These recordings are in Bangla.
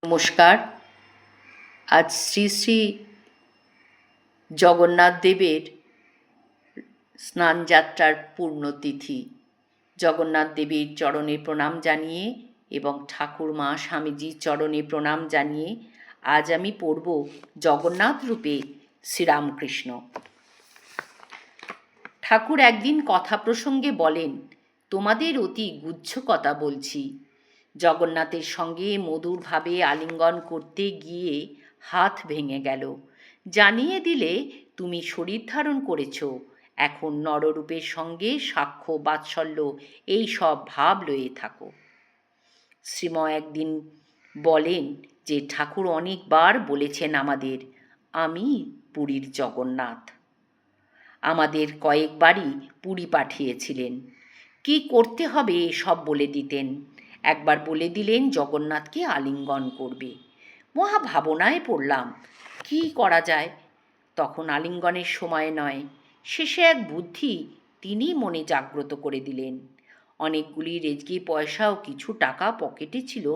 নমস্কার। আজ শ্রী শ্রী জগন্নাথ দেবের স্নানযাত্রার পূর্ণতিথি। জগন্নাথ দেবের চরণে প্রণাম জানিয়ে এবং ঠাকুর মা স্বামীজির চরণে প্রণাম জানিয়ে আজ আমি পড়ব জগন্নাথ রূপে শ্রীরামকৃষ্ণ। ঠাকুর একদিন কথা প্রসঙ্গে বলেন, তোমাদের অতি গুহ্য কথা বলছি। জগন্নাথের সঙ্গে মধুরভাবে আলিঙ্গন করতে গিয়ে হাত ভেঙে গেল। জানিয়ে দিলে তুমি শরীর ধারণ করেছ, এখন নররূপের সঙ্গে সাক্ষ্য বাৎসল্য এই সব ভাব লয়ে থাকো। শ্রীময় একদিন বলেন যে ঠাকুর অনেকবার বলেছেন আমাদের, আমি পুরীর জগন্নাথ। আমাদের কয়েকবারই পুরী পাঠিয়েছিলেন। কি করতে হবে সব বলে দিতেন। একবার বলে দিলেন জগন্নাথকে আলিঙ্গন করবে। মহা ভাবনায় পড়লাম, কি করা যায়। তখন আলিঙ্গনের সময় নয়। শেষে এক বুদ্ধি তিনি মনে জাগ্রত করে দিলেন। অনেকগুলি রেজকি পয়সা ও কিছু টাকা পকেটে ছিল,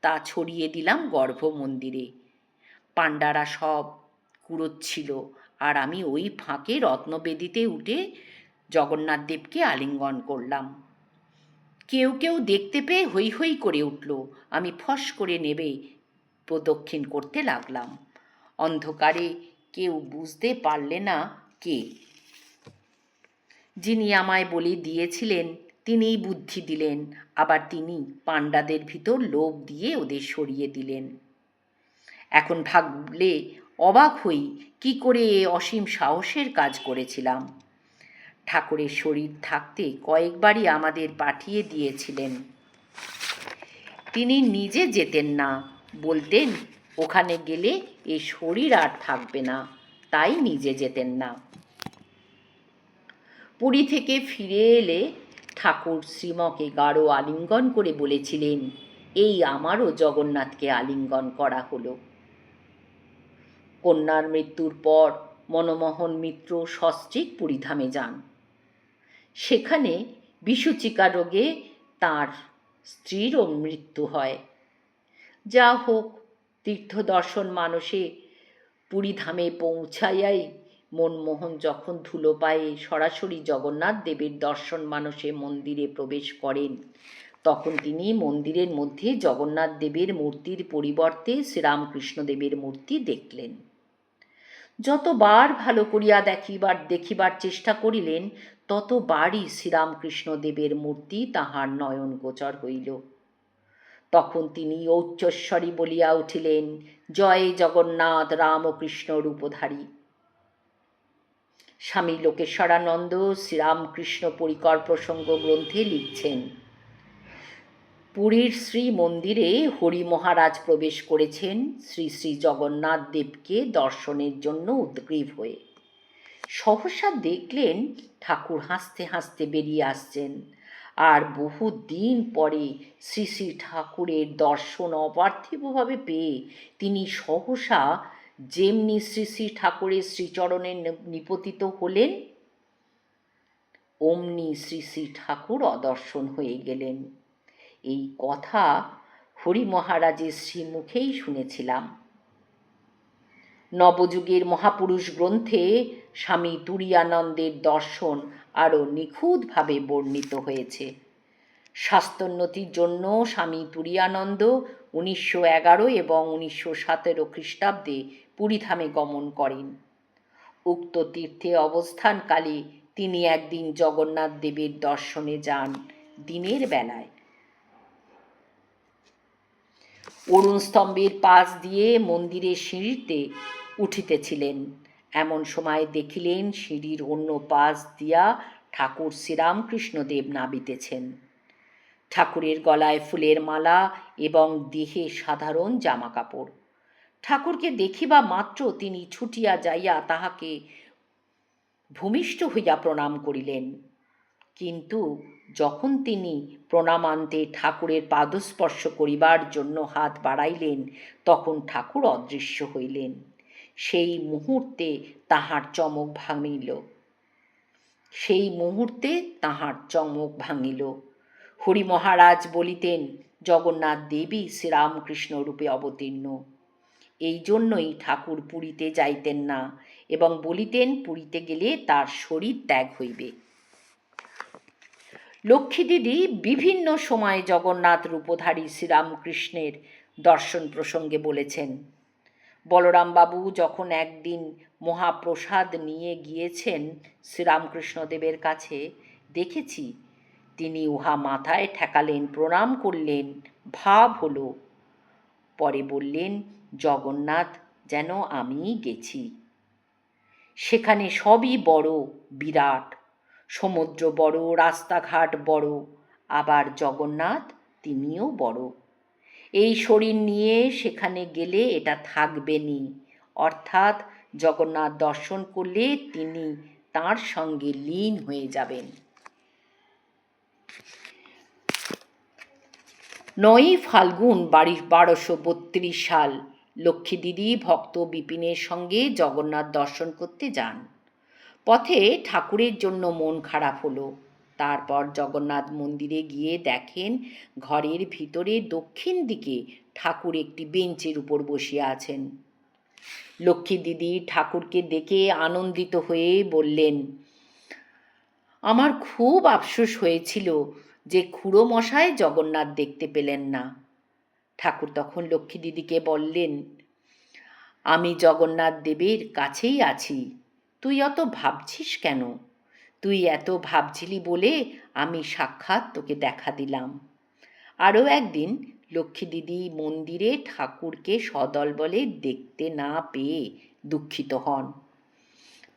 তা ছড়িয়ে দিলাম গর্ভ মন্দিরে। পাণ্ডারা সব কুড়োচ্ছিল, আর আমি ওই ফাঁকে রত্নবেদিতে উঠে জগন্নাথ দেবকে আলিঙ্গন করলাম। কেউ কেউ দেখতে পেয়ে হৈ হৈ করে উঠল। আমি ফস করে নেবে প্রদক্ষিণ করতে লাগলাম। অন্ধকারে কেউ বুঝতে পারলে না কে। যিনি আমায় বলে দিয়েছিলেন তিনিই বুদ্ধি দিলেন, আবার তিনি পাণ্ডাদের ভিতর লোভ দিয়ে ওদের সরিয়ে দিলেন। এখন ভাবলে অবাক হই কি করে এ অসীম সাহসের কাজ করেছিলাম। ঠাকুরের শরীর থাকতে কয়েকবারই আমাদের পাঠিয়ে দিয়েছিলেন। তিনি নিজে যেতেন না, বলতেন ওখানে গেলে এ শরীর আর থাকবে না, তাই নিজে যেতেন না। পুরী থেকে ফিরে এলে ঠাকুর শ্রীমকে গাঢ় আলিঙ্গন করে বলেছিলেন, এই আমারও জগন্নাথকে আলিঙ্গন করা হলো। কন্যার মৃত্যুর পর মনমোহন মিত্র সস্ত্রীক পুরীধামে যান। সেখানে বিসূচিকা রোগে তাঁর স্ত্রীরও মৃত্যু হয়। যা হোক, তীর্থদর্শন মানসে পুরীধামে পৌঁছাইয়াই মনমোহন যখন ধুলো পায়ে সরাসরি জগন্নাথ দেবের দর্শন মানসে মন্দিরে প্রবেশ করেন, তখন তিনি মন্দিরের মধ্যে জগন্নাথ দেবের মূর্তির পরিবর্তে শ্রীরামকৃষ্ণদেবের মূর্তি দেখলেন। যতবার ভালো করিয়া দেখিবার চেষ্টা করিলেন, ততবারই শ্রীরামকৃষ্ণদেবের মূর্তি তাহার নয়ন গোচর হইল। তখন তিনি ঔচ্চস্বরী বলিয়া উঠিলেন, জয় জগন্নাথ রামকৃষ্ণ রূপধারী। স্বামী লোকেশ্বরানন্দ শ্রীরামকৃষ্ণ পরিকর প্রসঙ্গ গ্রন্থে লিখছেন, পুরীর শ্রী মন্দিরে হরি মহারাজ প্রবেশ করেছেন শ্রী শ্রী জগন্নাথ দেবকে দর্শনের জন্য উদ্গ্রীব হয়ে। সহসা দেখলেন ঠাকুর হাসতে হাসতে বেরিয়ে আসছেন, আর বহু দিন পরে শ্রী শ্রী ঠাকুরের দর্শন অপার্থিবভাবে পেয়ে তিনি সহসা যেমনি শ্রী শ্রী ঠাকুরের শ্রীচরণে নিপতিত হলেন, অমনি শ্রী শ্রী ঠাকুর অদর্শন হয়ে গেলেন। এই কথা হরি মহারাজের শ্রীমুখেই শুনেছিলাম। নবযুগের মহাপুরুষ গ্রন্থে স্বামী তুরীয়ানন্দের দর্শন আরও নিখুঁতভাবে বর্ণিত হয়েছে। স্বাস্থ্যোন্নতির জন্য স্বামী তুরীয়ানন্দ 1911 এবং 1917 খ্রিস্টাব্দে পুরীধামে গমন করেন। উক্ত তীর্থে অবস্থানকালে তিনি একদিন জগন্নাথ দেবের দর্শনে যান দিনের বেলায়। অরুণ স্তম্ভের পাশ দিয়ে মন্দিরের সিঁড়িতে উঠিতেছিলেন। এমন সময় দেখিলেন সিঁড়ির অন্য পাশ দিয়া ঠাকুর শ্রীরামকৃষ্ণদেব নামিতেছেন। ঠাকুরের গলায় ফুলের মালা এবং দেহে সাধারণ জামা কাপড়। ঠাকুরকে দেখিবা মাত্র তিনি ছুটিয়া যাইয়া তাহাকে ভূমিষ্ঠ হইয়া প্রণাম করিলেন। কিন্তু যখন তিনি প্রণামান্তে ঠাকুরের পাদস্পর্শ করিবার জন্য হাত বাড়াইলেন, তখন ঠাকুর অদৃশ্য হইলেন। সেই মুহূর্তে তাহার চমক ভাঙিল। হরি মহারাজ বলিতেন, জগন্নাথ দেবী শ্রীরামকৃষ্ণ রূপে অবতীর্ণ। এই জন্যই ঠাকুর পুরীতে যাইতেন না এবং বলিতেন পুরীতে গেলে তার শরীর ত্যাগ হইবে। লক্ষ্মী দিদি বিভিন্ন সময়ে জগন্নাথ রূপধারী শ্রীরামকৃষ্ণের দর্শন প্রসঙ্গে বলেছেন। বলরামবাবু যখন একদিন মহাপ্রসাদ নিয়ে গিয়েছেন শ্রীরামকৃষ্ণদেবের কাছে, দেখেছি তিনি উহা মাথায় ঠেকালেন, প্রণাম করলেন, ভাব হলো। পরে বললেন, জগন্নাথ যেন আমিই গেছি। সেখানে সবই বড়, বিরাট, সমুদ্র বড়, রাস্তাঘাট বড়, আবার জগন্নাথ তিনিও বড়। এই শরীর নিয়ে সেখানে গেলে এটা থাকবেনি, অর্থাৎ জগন্নাথ দর্শন করলে তিনি তাঁর সঙ্গে লীন হয়ে যাবেন। 9ই ফাল্গুন 1232 সাল লক্ষ্মী দিদি ভক্ত বিপিনের সঙ্গে জগন্নাথ দর্শন করতে যান। পথে ঠাকুরের জন্য মন খারাপ হলো। তারপর জগন্নাথ মন্দিরে গিয়ে দেখেন ঘরের ভিতরে দক্ষিণ দিকে ঠাকুর একটি বেঞ্চের উপর বসিয়া আছেন। লক্ষ্মী দিদি ঠাকুরকে দেখে আনন্দিত হয়ে বললেন, আমার খুব আফসোস হয়েছিল যে খুড়ো মশাই জগন্নাথ দেখতে পেলেন না। ঠাকুর তখন লক্ষ্মী দিদিকে বললেন, আমি জগন্নাথ দেবের কাছেই আছি, তুই অত ভাবছিস কেন? তুই এত ভাবছিলি বলে আমি সাক্ষাৎ তোকে দেখা দিলাম। আরও একদিন লক্ষ্মী দিদি মন্দিরে ঠাকুরকে সদলবলে দেখতে না পেয়ে দুঃখিত হন।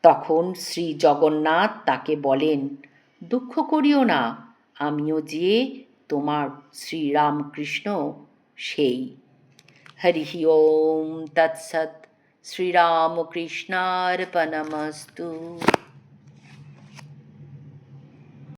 তখন শ্রী জগন্নাথ তাকে বলেন, দুঃখ করিও না, আমিও যে তোমার শ্রীরামকৃষ্ণ সেই। হরি ওম তৎসৎ। শ্রীরামকৃষ্ণার্পণমস্তু।